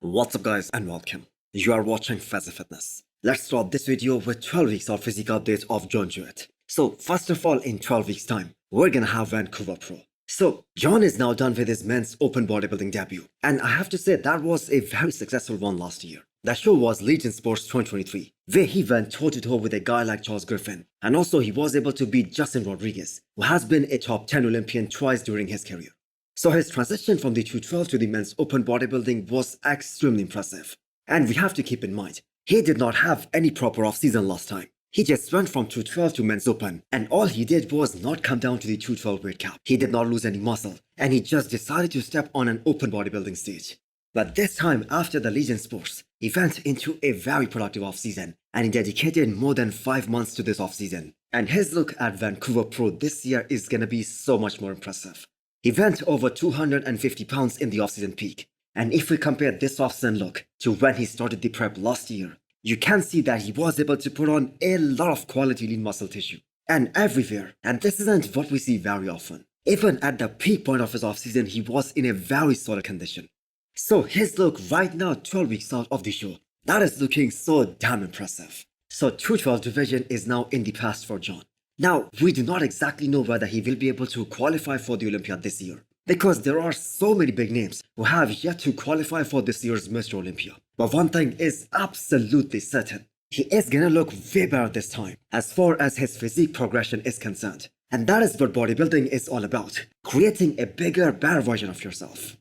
What's up guys and welcome. You are watching Fazi Fitness. Let's start this video with 12 weeks of physical updates of John Jewett. So first of all, in 12 weeks time, we're gonna have Vancouver Pro. So John is now done with his men's open bodybuilding debut. And I have to say that was a very successful one last year. The show was Legion Sports 2023, where he went toe-to-toe with a guy like Charles Griffin. And also he was able to beat Justin Rodriguez, who has been a top 10 Olympian twice during his career. So his transition from the 212 to the men's open bodybuilding was extremely impressive. And we have to keep in mind, he did not have any proper off-season last time. He just went from 212 to men's open, and all he did was not come down to the 212 weight cap. He did not lose any muscle, and he just decided to step on an open bodybuilding stage. But this time, after the Legion Sports, he went into a very productive off-season, and he dedicated more than 5 months to this off-season. And his look at Vancouver Pro this year is gonna be so much more impressive. He went over 250 pounds in the off-season peak. And if we compare this off-season look to when he started the prep last year, you can see that he was able to put on a lot of quality lean muscle tissue. And everywhere. And this isn't what we see very often. Even at the peak point of his off-season, he was in a very solid condition. So his look right now, 12 weeks out of the show, that is looking so damn impressive. So 212 division is now in the past for John. Now, we do not exactly know whether he will be able to qualify for the Olympia this year, because there are so many big names who have yet to qualify for this year's Mr. Olympia. But one thing is absolutely certain. He is gonna look way better this time, as far as his physique progression is concerned. And that is what bodybuilding is all about, creating a bigger, better version of yourself.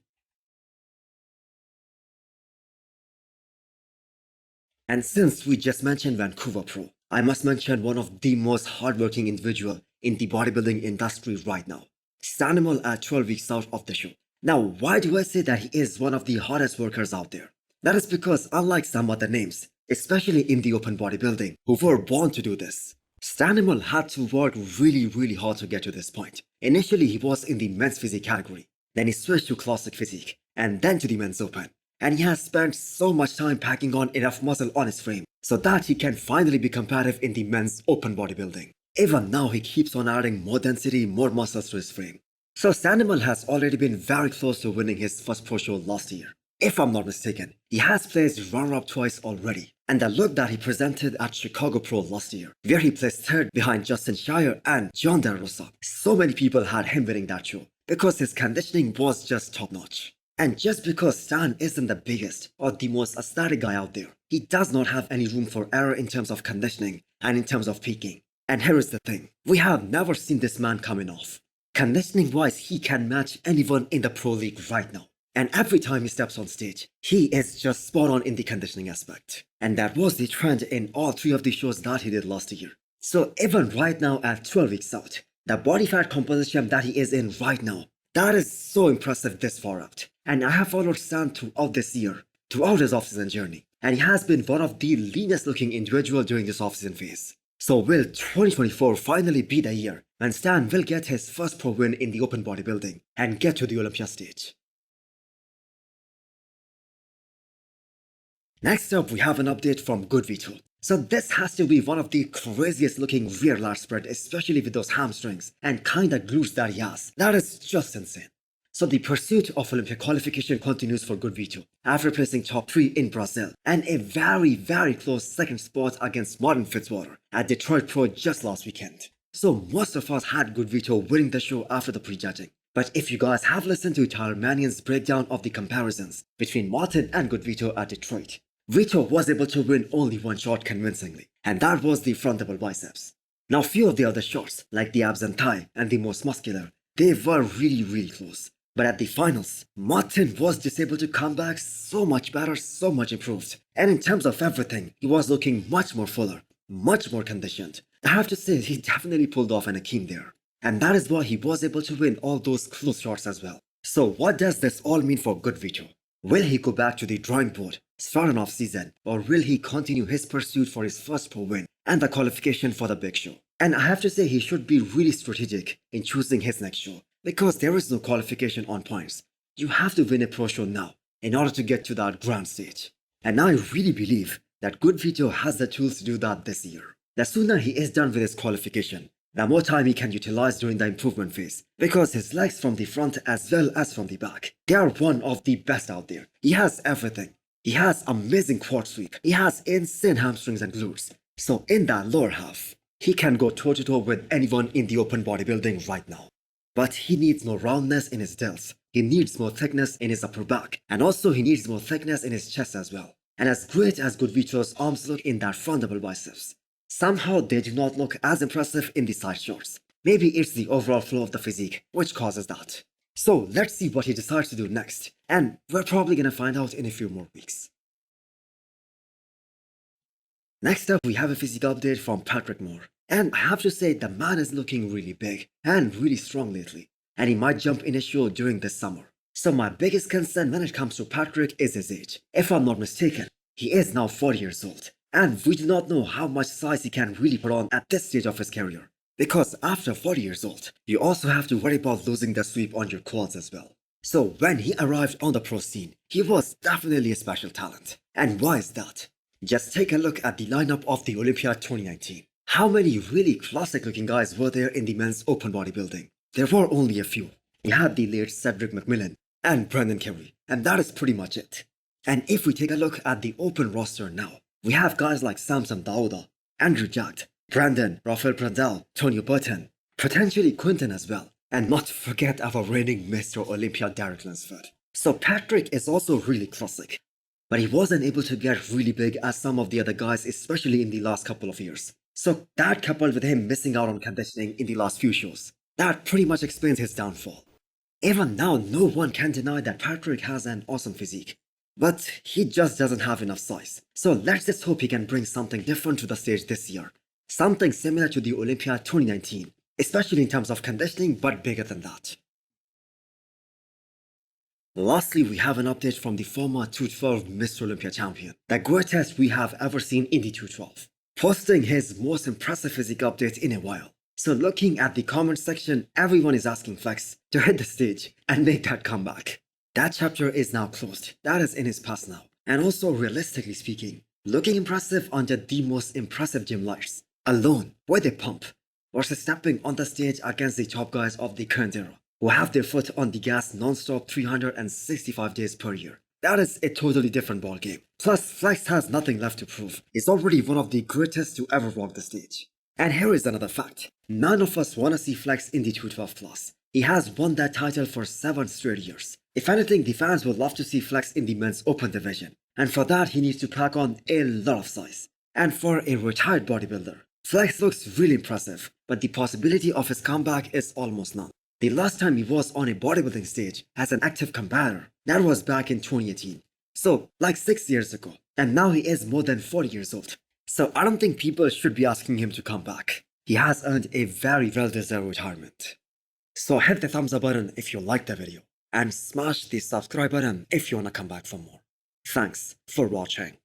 And since we just mentioned Vancouver Pro, I must mention one of the most hardworking individual in the bodybuilding industry right now. Stanimal at 12 weeks out of the show. Now, why do I say that he is one of the hardest workers out there? That is because unlike some other names, especially in the open bodybuilding, who were born to do this, Stanimal had to work really hard to get to this point. Initially, he was in the men's physique category. Then he switched to classic physique, and then to the men's open. And he has spent so much time packing on enough muscle on his frame so that he can finally be competitive in the men's open bodybuilding. Even now, he keeps on adding more density, more muscles to his frame. So Stanimal has already been very close to winning his first pro show last year. If I'm not mistaken, he has placed runner-up twice already. And the look that he presented at Chicago Pro last year, where he placed third behind Justin Shire and John De Rosa, so many people had him winning that show because his conditioning was just top-notch. And just because Stan isn't the biggest or the most aesthetic guy out there, he does not have any room for error in terms of conditioning and in terms of peaking. And here is the thing, we have never seen this man coming off. Conditioning wise, he can match anyone in the pro league right now. And every time he steps on stage, he is just spot on in the conditioning aspect. And that was the trend in all 3 of the shows that he did last year. So even right now at 12 weeks out, the body fat composition that he is in right now, that is so impressive this far out. And I have followed Stan throughout this year, throughout his off-season journey. And he has been one of the leanest looking individual during this off-season phase. So will 2024 finally be the year when Stan will get his first pro win in the open bodybuilding and get to the Olympia stage? Next up, we have an update from Goodvito. So this has to be one of the craziest looking rear lat spread, especially with those hamstrings and kinda glutes that he has. That is just insane. So the pursuit of Olympia qualification continues for Goodvito after placing top 3 in Brazil and a very close second spot against Martin Fitzwater at Detroit Pro just last weekend. So most of us had Goodvito winning the show after the prejudging. But if you guys have listened to Tyler Mannion's breakdown of the comparisons between Martin and Goodvito at Detroit, Vito was able to win only one shot convincingly, and that was the front double biceps. Now few of the other shots, like the abs and thigh and the most muscular, they were really close. But at the finals, Martin was just able to come back so much better, so much improved. And in terms of everything, he was looking much more fuller, much more conditioned. I have to say, he definitely pulled off an Akeem there. And that is why he was able to win all those close shots as well. So what does this all mean for Goodvito? Will he go back to the drawing board, start an off-season, or will he continue his pursuit for his first pro win and the qualification for the big show? And I have to say, he should be really strategic in choosing his next show, because there is no qualification on points. You have to win a pro show now in order to get to that grand stage. And I really believe that Goodvito has the tools to do that this year. The sooner he is done with his qualification, the more time he can utilize during the improvement phase, because his legs from the front as well as from the back, they are one of the best out there. He has everything. He has amazing quad sweep. He has insane hamstrings and glutes. So in that lower half, he can go toe-to-toe with anyone in the open bodybuilding right now. But he needs more roundness in his delts. He needs more thickness in his upper back. And also he needs more thickness in his chest as well. And as great as Goodvito's arms look in that front double biceps, somehow they do not look as impressive in the side shots. Maybe it's the overall flow of the physique which causes that. So let's see what he decides to do next. And we're probably gonna find out in a few more weeks. Next up, we have a physique update from Patrick Moore. And I have to say, the man is looking really big and really strong lately. And he might jump in a show during this summer. So my biggest concern when it comes to Patrick is his age. If I'm not mistaken, he is now 40 years old. And we do not know how much size he can really put on at this stage of his career. Because after 40 years old, you also have to worry about losing the sweep on your quads as well. So when he arrived on the pro scene, he was definitely a special talent. And why is that? Just take a look at the lineup of the Olympia 2019. How many really classic looking guys were there in the men's open bodybuilding? There were only a few. You had the late Cedric McMillan and Brendan Carey, and that is pretty much it. And if we take a look at the open roster now, we have guys like Samson Dauda, Andrew Jack, Brandon, Rafael Brandel, Tonio Burton, potentially Quinton as well, and not to forget our reigning Mr. Olympia Derek Lunsford. So Patrick is also really classic. But he wasn't able to get really big as some of the other guys, especially in the last couple of years. So that coupled with him missing out on conditioning in the last few shows, that pretty much explains his downfall. Even now, no one can deny that Patrick has an awesome physique. But he just doesn't have enough size. So let's just hope he can bring something different to the stage this year. Something similar to the Olympia 2019, especially in terms of conditioning, but bigger than that. Lastly, we have an update from the former 212 Mr. Olympia champion, the greatest we have ever seen in the 212, posting his most impressive physique update in a while. So looking at the comment section, everyone is asking Flex to hit the stage and make that comeback. That chapter is now closed, that is in his past now. And also realistically speaking, looking impressive under the most impressive gym lights, alone with a pump, versus stepping on the stage against the top guys of the current era, who have their foot on the gas non-stop 365 days per year. That is a totally different ballgame. Plus, Flex has nothing left to prove. He's already one of the greatest to ever walk the stage. And here is another fact. None of us want to see Flex in the 212 plus. He has won that title for 7 straight years. If anything, the fans would love to see Flex in the men's open division. And for that, he needs to pack on a lot of size. And for a retired bodybuilder, Flex looks really impressive, but the possibility of his comeback is almost none. The last time he was on a bodybuilding stage as an active competitor, that was back in 2018. So, like 6 years ago. And now he is more than 40 years old. So I don't think people should be asking him to come back. He has earned a very well-deserved retirement. So hit the thumbs up button if you liked the video. And smash the subscribe button if you wanna come back for more. Thanks for watching.